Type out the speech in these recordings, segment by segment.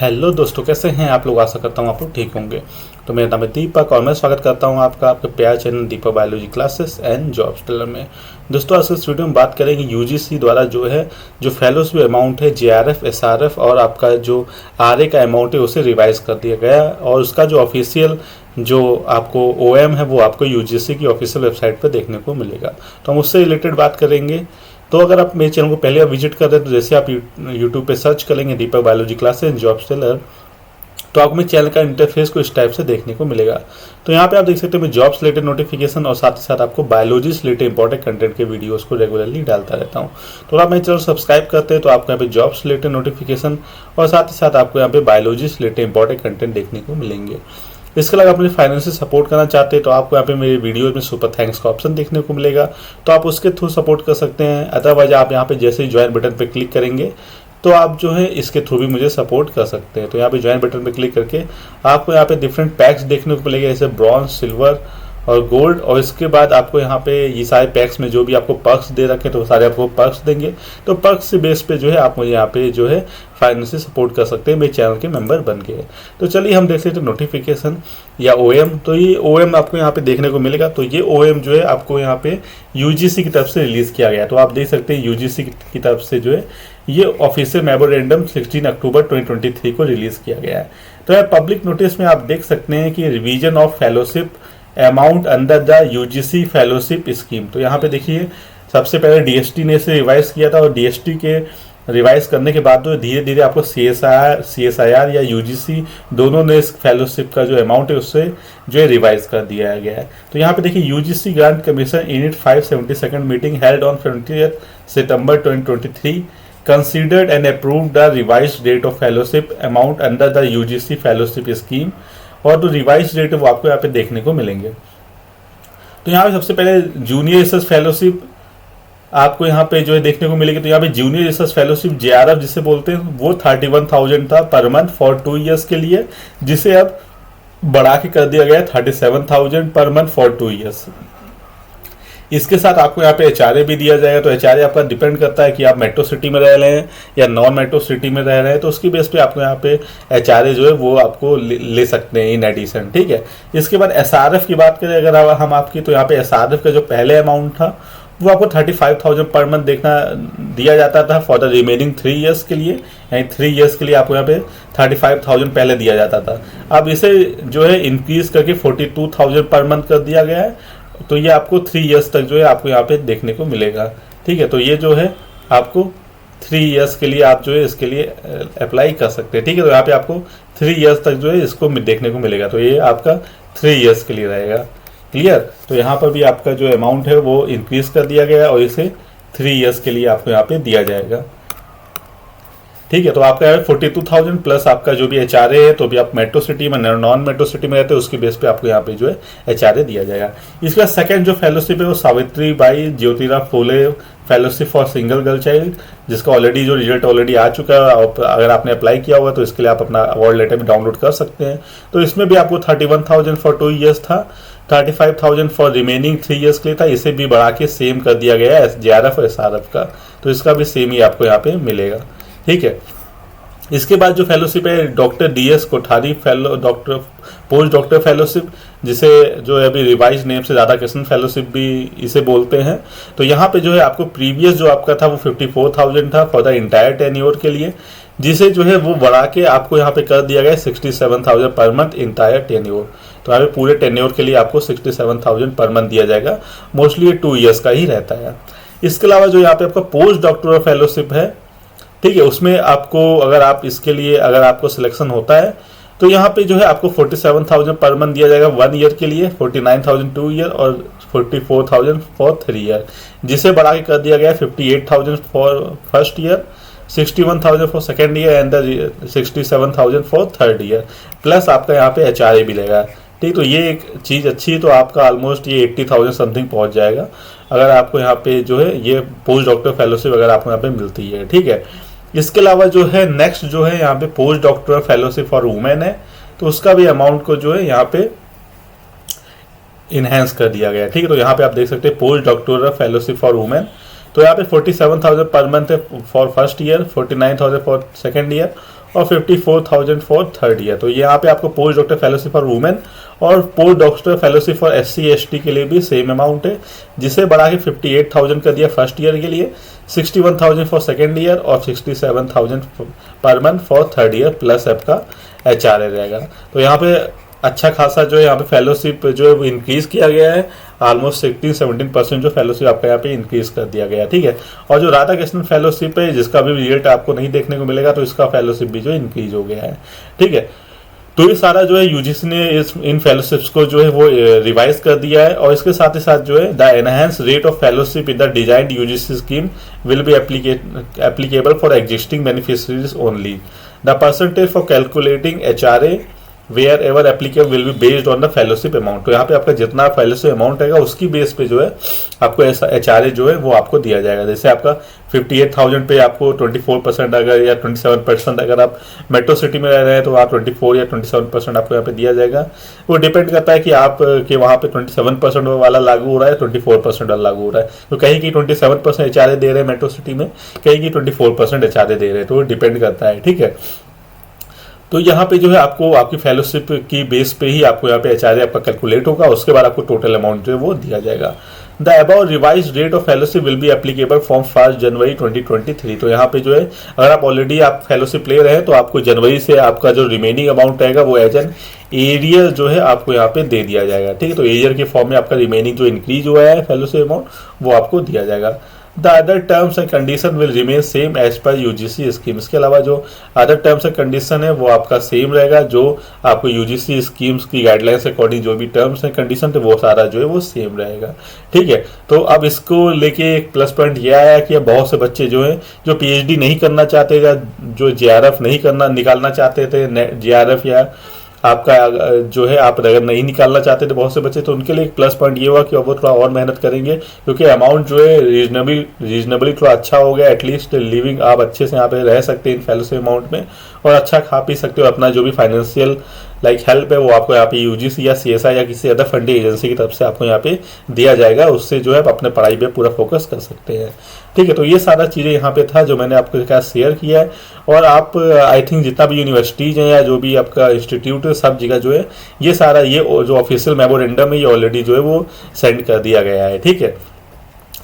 Hello दोस्तों, कैसे हैं आप लोग। आशा करता हूँ आप लोग ठीक होंगे। तो मेरा नाम है दीपक और मैं स्वागत करता हूँ आपका आपके प्यार channel Deepak biology classes and jobs tailor में। दोस्तों, आज इस वीडियो में बात करेंगे यूजीसी द्वारा जो फेलोशिप अमाउंट है जेआरएफ, एसआरएफ और आपका जो आरए का अमाउंट है उसे रिवाइज कर दिया गया और उसका जो ऑफिशियल जो आपको ओएम है वो आपको यूजीसी की ऑफिशियल वेबसाइट पर देखने को मिलेगा। तो हम उससे रिलेटेड बात करेंगे। तो अगर आप मेरे चैनल को पहले आप विजिट कर रहे हैं तो जैसे आप यूट्यूब पे सर्च करेंगे दीपक बायोलॉजी क्लासेस जॉब्स टेलर, तो आपको मेरे चैनल का इंटरफेस को इस टाइप से देखने को मिलेगा। तो यहाँ पे आप देख सकते हैं मैं जॉब्स रिलेटेड नोटिफिकेशन और साथ ही साथ आपको बायोलॉजी से रिलेटेड इंपॉर्टेंट कंटेंट के वीडियोस को रेगुलरली डालता रहता हूँ। तो आप मेरे चैनल सब्सक्राइब करते हैं तो आपको यहाँ पे जॉब्स रिलेटेड नोटिफिकेशन और साथ ही साथ आपको यहाँ पे बायोलॉजी से रिलेटेड इंपॉर्टेंट कंटेंट देखने को मिलेंगे। इसके अलावा अपने फाइनेंशियल सपोर्ट करना चाहते हैं तो आपको यहाँ पे मेरे वीडियो में सुपर थैंक्स का ऑप्शन देखने को मिलेगा, तो आप उसके थ्रू सपोर्ट कर सकते हैं। अदरवाइज आप यहाँ पे जैसे ही ज्वाइन बटन पे क्लिक करेंगे तो आप जो है इसके थ्रू भी मुझे सपोर्ट कर सकते हैं। तो यहाँ पे ज्वाइन बटन पे क्लिक करके आपको यहाँ पे डिफरेंट पैक्स देखने को मिलेंगे, जैसे ब्रॉन्ज, सिल्वर और गोल्ड। और इसके बाद आपको यहाँ पे ये सारे पैक्स में जो भी आपको पर्क्स दे रखे तो सारे आपको पर्क्स देंगे। तो पर्क्स से बेस पे जो है आप मुझे यहाँ पे जो है फाइनेंशियल सपोर्ट कर सकते हैं मेरे चैनल के मेंबर बन के। तो चलिए हम देखते हैं तो नोटिफिकेशन या ओएम। तो ये ओएम आपको यहाँ पे देखने को मिलेगा। तो ये ओएम जो है आपको यहाँ पे यूजीसी की तरफ से रिलीज किया गया। तो आप देख सकते हैं यूजीसी की तरफ से जो है ये ऑफिशियल मेमोरेंडम 16 अक्टूबर 2023 को रिलीज किया गया है। तो यह पब्लिक नोटिस में आप देख सकते हैं कि revision of fellowship amount under the UGC fellowship scheme. तो यहाँ पे देखिए सबसे पहले डीएसटी ने इसे रिवाइज किया था और डीएसटी के रिवाइज करने के बाद तो धीरे धीरे आपको सीएसआईआर या यूजीसी दोनों ने इस फेलोशिप का जो अमाउंट है उससे जो है रिवाइज कर दिया गया है। तो यहाँ पे देखिए UGC grant commission in it 572nd meeting held on 20 September 2023 considered and approved the revised rate of fellowship amount under the UGC fellowship scheme। और जो रिवाइज रेट है वो आपको यहाँ पे देखने को मिलेंगे। तो यहाँ पे सबसे पहले जूनियर रिसर्च फेलोशिप आपको यहाँ पे जो है देखने को मिलेगी। तो यहाँ पे जूनियर रिसर्च फेलोशिप जेआरएफ जिसे बोलते हैं वो 31,000 था पर मंथ फॉर 2 ईयर्स के लिए, जिसे अब बढ़ा के कर दिया गया 37,000 पर मंथ फॉर 2 ईयर्स। इसके साथ आपको यहाँ पे एचआरए भी दिया जाएगा। तो एचआरए आपका डिपेंड करता है कि आप मेट्रो सिटी में रह रहे हैं या नॉन मेट्रो सिटी में रह रहे हैं, तो उसकी बेस पे आपको यहाँ पे एचआरए जो है वो आपको ले सकते हैं इन एडिशन। ठीक है। इसके बाद एसआरएफ की बात करें अगर हम आपकी, तो यहाँ पे एसआरएफ का जो पहले अमाउंट था वो आपको 35,000 पर मंथ दिया जाता था फॉर द रिमेनिंग 3 ईयर्स के लिए। यानी 3 ईयर्स के लिए आपको यहाँ पे 35,000 पहले दिया जाता था। अब इसे जो है इंक्रीज करके 42,000 पर मंथ कर दिया गया है। तो ये आपको 3 ईयर्स तक जो है आपको यहाँ पे देखने को मिलेगा। ठीक है। तो ये जो है आपको 3 ईयर्स के लिए आप जो है इसके लिए अप्लाई कर सकते हैं। ठीक है। तो यहाँ पे आपको 3 ईयर्स तक जो है इसको देखने को मिलेगा। तो ये आपका 3 ईयर्स के लिए रहेगा। क्लियर। तो यहाँ पर भी आपका जो अमाउंट है वो इंक्रीज कर दिया गया और इसे 3 ईयर्स के लिए आपको यहाँ पे दिया जाएगा। ठीक है। तो आपका 42,000 प्लस आपका जो भी एचआरए है, तो भी आप मेट्रो सिटी में नॉन मेट्रो सिटी में रहते हैं उसकी बेस पे आपको यहाँ पे जो है एचआरए दिया जाएगा। इसके बाद सेकंड जो फेलोशिप है वो Savitribai Jyotirao Phule fellowship for single girl child, जिसका ऑलरेडी जो रिजल्ट ऑलरेडी आ चुका है। और अगर आपने अप्लाई किया हुआ तो इसके लिए आप अपना अवार्ड लेटर भी डाउनलोड कर सकते हैं। तो इसमें भी आपको 31,000 फॉर 2 ईयर्स था, 35,000 फॉर रिमेनिंग 3 ईयर्स के लिए था। इसे भी बढ़ा के सेम कर दिया गया है जेआरएफ और एसआरएफ का। तो इसका भी सेम ही आपको यहाँ पे मिलेगा। ठीक है। इसके बाद जो फेलोशिप है doctor DS Kothari post doctor fellowship, जिसे जो है अभी रिवाइज नेम से राधाकृष्णन फेलोशिप भी इसे बोलते हैं। तो यहाँ पे जो है आपको प्रीवियस जो आपका था वो 54,000 था फॉर द इंटायर टेन्योर के लिए, जिसे जो है वो बढ़ा के आपको यहाँ पे कर दिया गया 67,000 पर मंथ इंटायर टेन्योर। तो यहाँ पे पूरे टेन्योर के लिए आपको 67,000 पर मंथ दिया जाएगा। मोस्टली ये 2 ईयर्स का ही रहता है। इसके अलावा जो यहाँ पे आपका पोस्ट डॉक्टरल फेलोशिप है, ठीक है, उसमें आपको अगर आप इसके लिए अगर आपको सिलेक्शन होता है तो यहाँ पे जो है आपको 47,000 पर मंथ दिया जाएगा 1 ईयर के लिए, 49,000 2 ईयर और 44,000 फॉर 3 ईयर, जिसे बढ़ा के कर दिया गया 58,000 for first year, 61,000 for second year and 67,000 for third year. Plus आपका यहाँ पे एचआरए भी लेगा। ठीक। तो ये एक चीज़ अच्छी है। तो आपका ऑलमोस्ट ये 80,000 समथिंग पहुँच जाएगा अगर आपको यहाँ पे जो है ये पोस्ट डॉक्टर फेलोशिप अगर आपको यहाँ पे मिलती है। ठीक है। इसके अलावा जो है नेक्स्ट जो है यहाँ पे post doctor fellowship for women है, तो उसका भी अमाउंट को जो है यहाँ पे इनहेंस कर दिया गया है। ठीक है। तो यहाँ पे आप देख सकते हैं post doctor fellowship for women, तो यहाँ पे 47,000 पर मंथ है for first year, 49,000 for second year और 54,000 फॉर थर्ड ईयर। तो यहाँ पे आपको post doctor fellowship for women और post doctor fellowship for SC/ST के लिए भी सेम अमाउंट है, जिसे बढ़ा के 58,000 कर दिया फर्स्ट ईयर के लिए, 61,000 फॉर सेकेंड ईयर और 67,000 per month for third year plus आपका HRA रहेगा। तो यहाँ पे अच्छा खासा जो है यहाँ पे फेलोशिप जो है वो इंक्रीज किया गया है, ऑलमोस्ट 16-17% जो फेलोशिप आपका यहाँ पे इंक्रीज कर दिया गया है, ठीक है। और जो राधा कृष्णन फेलोशिप है जिसका भी रिजल्ट आपको नहीं देखने को मिलेगा, तो इसका फेलोशिप भी जो इंक्रीज हो गया है, ठीक है। तो ये सारा जो है यूजीसी ने इन फेलोशिप्स को जो है वो रिवाइज कर दिया है, और इसके साथ ही साथ जो है the enhance rate of fellowship in the designed UGC scheme will be applicable for existing beneficiaries only. The percentage for calculating HRA wherever applicable will be based on the fellowship amount. तो यहाँ पे आपका जितना fellowship amount रहेगा उसकी base पे जो है आपको ऐसा HRA जो है वो आपको दिया जाएगा। जैसे आपका 58,000 पे आपको 24% अगर या 27% अगर आप मेट्रो सिटी में रह रहे हैं तो आप 24 या 27% आपको यहाँ पे दिया जाएगा। वो डिपेंड करता है कि आप के वहाँ पे 27% वाला लागू हो रहा है, 24% वाला लागू हो रहा है। तो कहीं की 27% HRA दे रहे हैं मेट्रो सिटी में, कहीं की 24% HRA दे रहे हैं, तो वो डिपेंड करता है, ठीक है। तो यहाँ पे जो है आपको आपकी फेलोशिप की बेस पे ही आपको यहाँ पे HRA आपका कैलकुलेट होगा, उसके बाद आपको टोटल अमाउंट जो है वो दिया जाएगा। The above revise rate of fellowship will be applicable from 1 जनवरी 2023। तो यहाँ पे जो है अगर आप ऑलरेडी आप फेलोशिप ले रहे हैं तो आपको जनवरी से आपका जो रिमेनिंग अमाउंट रहेगा वो एज एन एरियर जो है आपको यहाँ पे दे दिया जाएगा, ठीक है। तो एरियर के फॉर्म में आपका रिमेनिंग जो इंक्रीज हुआ है फेलोशिप अमाउंट वो आपको दिया जाएगा। The other terms and condition will remain same as per UGC scheme. इसके अलावा जो अदर टर्म्स एंड कंडीशन है वो आपका सेम रहेगा, जो आपको यूजीसी स्कीम्स की गाइडलाइंस अकॉर्डिंग जो भी टर्म्स एंड कंडीशन थे वो सारा जो है वो सेम रहेगा, ठीक है। तो अब इसको लेके एक प्लस पॉइंट ये आया कि अब बहुत से बच्चे जो है जो PhD नहीं करना चाहते या जो JRF नहीं निकालना चाहते थे, JRF या आपका जो है आप अगर नहीं निकालना चाहते थे बहुत से बच्चे, तो उनके लिए एक प्लस पॉइंट ये हुआ कि अब वो थोड़ा और मेहनत करेंगे, क्योंकि अमाउंट जो है रीजनेबली थोड़ा अच्छा हो गया। एटलीस्ट लिविंग आप अच्छे से यहाँ पे रह सकते हैं इन फेलोशिप अमाउंट में, और अच्छा खा पी सकते हो। अपना जो भी फाइनेंशियल हेल्प है वो आपको यहाँ पे यूजीसी या CSI या किसी अदर फंडिंग एजेंसी की तरफ से आपको यहाँ पे दिया जाएगा, उससे जो है आप अपने पढ़ाई पे पूरा फोकस कर सकते हैं, ठीक है। तो ये सारा चीज़ें यहाँ पे था जो मैंने आपके साथ शेयर किया है। और आप आई थिंक जितना भी यूनिवर्सिटीज हैं या जो भी आपका इंस्टीट्यूट है सब जगह जो है ये सारा ये जो ऑफिशियल मेमोरेंडम है ये ऑलरेडी जो है वो सेंड कर दिया गया है, ठीक है।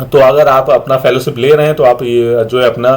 तो अगर आप अपना फेलोशिप ले रहे हैं तो आप ये जो है अपना